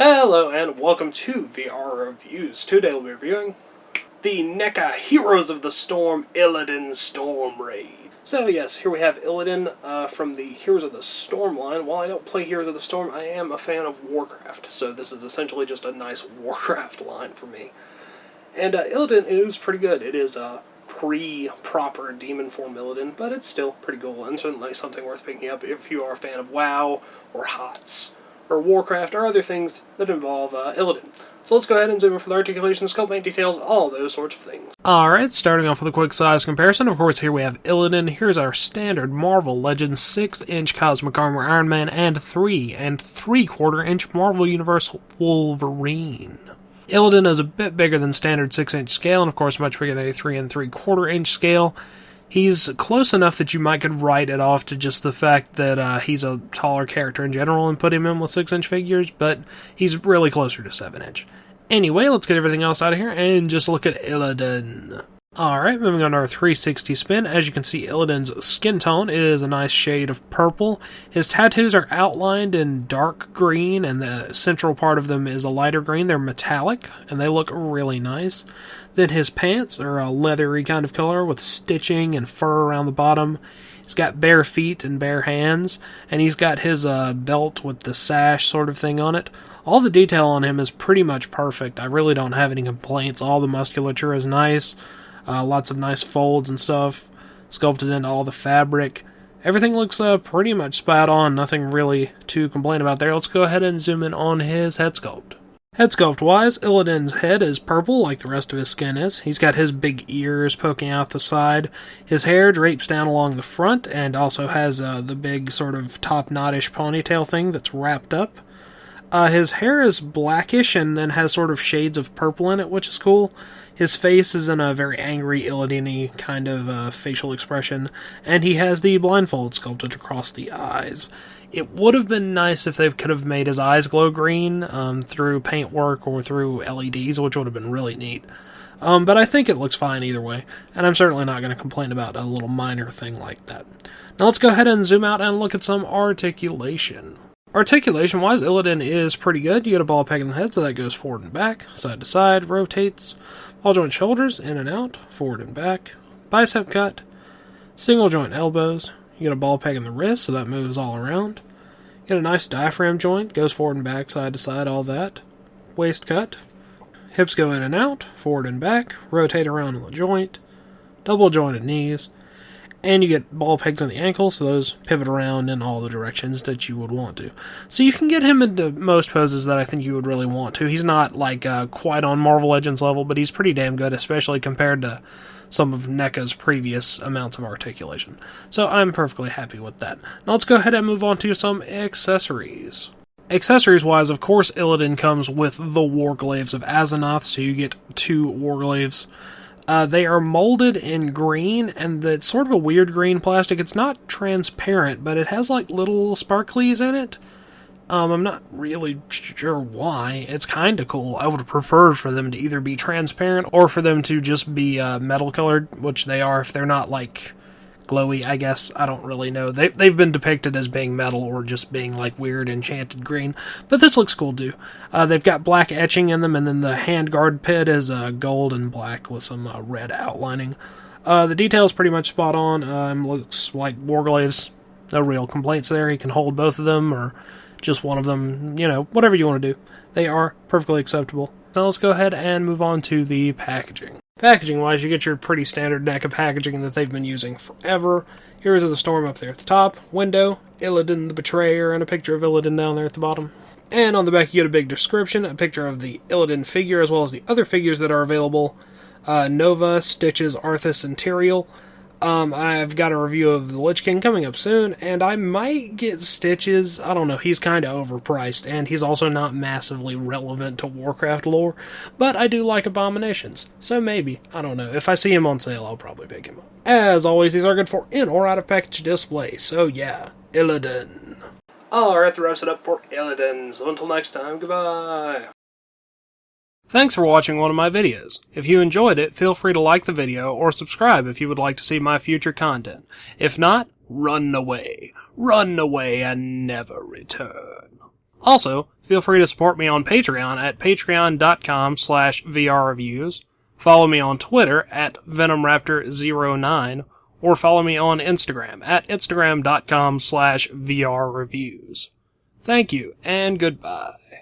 Hello and welcome to VR Reviews. Today we'll be reviewing the NECA Heroes of the Storm Illidan Storm Raid. So yes, here we have Illidan from the Heroes of the Storm line. While I don't play Heroes of the Storm, I am a fan of Warcraft, so this is essentially just a nice Warcraft line for me. And Illidan is pretty good. It is a pre-proper demon form Illidan, but it's still pretty cool and certainly something worth picking up if you are a fan of WoW or HoTS or Warcraft, or other things that involve Illidan. So let's go ahead and zoom in for the articulation, sculpt, make details, all those sorts of things. Alright, starting off with a quick size comparison. Of course, here we have Illidan. Here's our standard Marvel Legends 6-inch Cosmic Armor Iron Man and 3 3/4-inch Marvel Universe Wolverine. Illidan is a bit bigger than standard 6-inch scale, and of course much bigger than a 3 3/4-inch scale. He's close enough that you might could write it off to just the fact that he's a taller character in general and put him in with 6-inch figures, but he's really closer to 7-inch. Anyway, let's get everything else out of here and just look at Illidan. Alright, moving on to our 360 spin. As you can see, Illidan's skin tone is a nice shade of purple. His tattoos are outlined in dark green, and the central part of them is a lighter green. They're metallic, and they look really nice. Then his pants are a leathery kind of color with stitching and fur around the bottom. He's got bare feet and bare hands, and he's got his belt with the sash sort of thing on it. All the detail on him is pretty much perfect. I really don't have any complaints. All the musculature is nice. Lots of nice folds and stuff, sculpted into all the fabric. Everything looks pretty much spot on, nothing really to complain about there. Let's go ahead and zoom in on his head sculpt. Head sculpt wise, Illidan's head is purple like the rest of his skin is. He's got his big ears poking out the side. His hair drapes down along the front and also has the big sort of top knot-ish ponytail thing that's wrapped up. His hair is blackish and then has sort of shades of purple in it, which is cool. His face is in a very angry, Illidan-y kind of facial expression, and he has the blindfold sculpted across the eyes. It would have been nice if they could have made his eyes glow green through paintwork or through LEDs, which would have been really neat. But I think it looks fine either way, and I'm certainly not going to complain about a little minor thing like that. Now let's go ahead and zoom out and look at some articulation. Articulation-wise, Illidan is pretty good. You get a ball peg in the head, so that goes forward and back, side to side, rotates. Ball joint shoulders, in and out, forward and back. Bicep cut. Single joint elbows. You get a ball peg in the wrist, so that moves all around. You get a nice diaphragm joint, goes forward and back, side to side, all that. Waist cut. Hips go in and out, forward and back, rotate around on the joint. Double jointed knees. And you get ball pegs on the ankles, so those pivot around in all the directions that you would want to. So you can get him into most poses that I think you would really want to. He's not like quite on Marvel Legends level, but he's pretty damn good, especially compared to some of NECA's previous amounts of articulation. So I'm perfectly happy with that. Now let's go ahead and move on to some accessories. Accessories-wise, of course, Illidan comes with the Warglaives of Azzinoth, so you get 2 Warglaives. They are molded in green, and it's sort of a weird green plastic. It's not transparent, but it has like little sparklies in it. I'm not really sure why. It's kind of cool. I would have preferred for them to either be transparent or for them to just be metal colored, which they are if they're not like glowy, I guess. I don't really know. They've been depicted as being metal or just being like weird enchanted green, but this looks cool too. They've got black etching in them, and then the handguard pit is gold and black with some red outlining. The detail's pretty much spot on. Looks like Warglaives. No real complaints there. He can hold both of them or just one of them, you know, whatever you want to do. They are perfectly acceptable. Now let's go ahead and move on to the packaging. Packaging-wise, you get your pretty standard NECA packaging that they've been using forever. Heroes of the Storm up there at the top, window, Illidan the Betrayer, and a picture of Illidan down there at the bottom. And on the back you get a big description, a picture of the Illidan figure, as well as the other figures that are available. Nova, Stitches, Arthas, and Tyrael. I've got a review of the Lich King coming up soon, and I might get Stitches. I don't know, he's kind of overpriced, and he's also not massively relevant to Warcraft lore, but I do like Abominations, so maybe, I don't know. If I see him on sale, I'll probably pick him up. As always, these are good for in or out of package display, so yeah, Illidan. Alright, that wraps it up for Illidan, so until next time, goodbye. Thanks for watching one of my videos. If you enjoyed it, feel free to like the video or subscribe if you would like to see my future content. If not, run away. Run away and never return. Also, feel free to support me on Patreon at patreon.com/vrreviews, follow me on Twitter at venomraptor09, or follow me on Instagram at instagram.com/vrreviews. Thank you, and goodbye.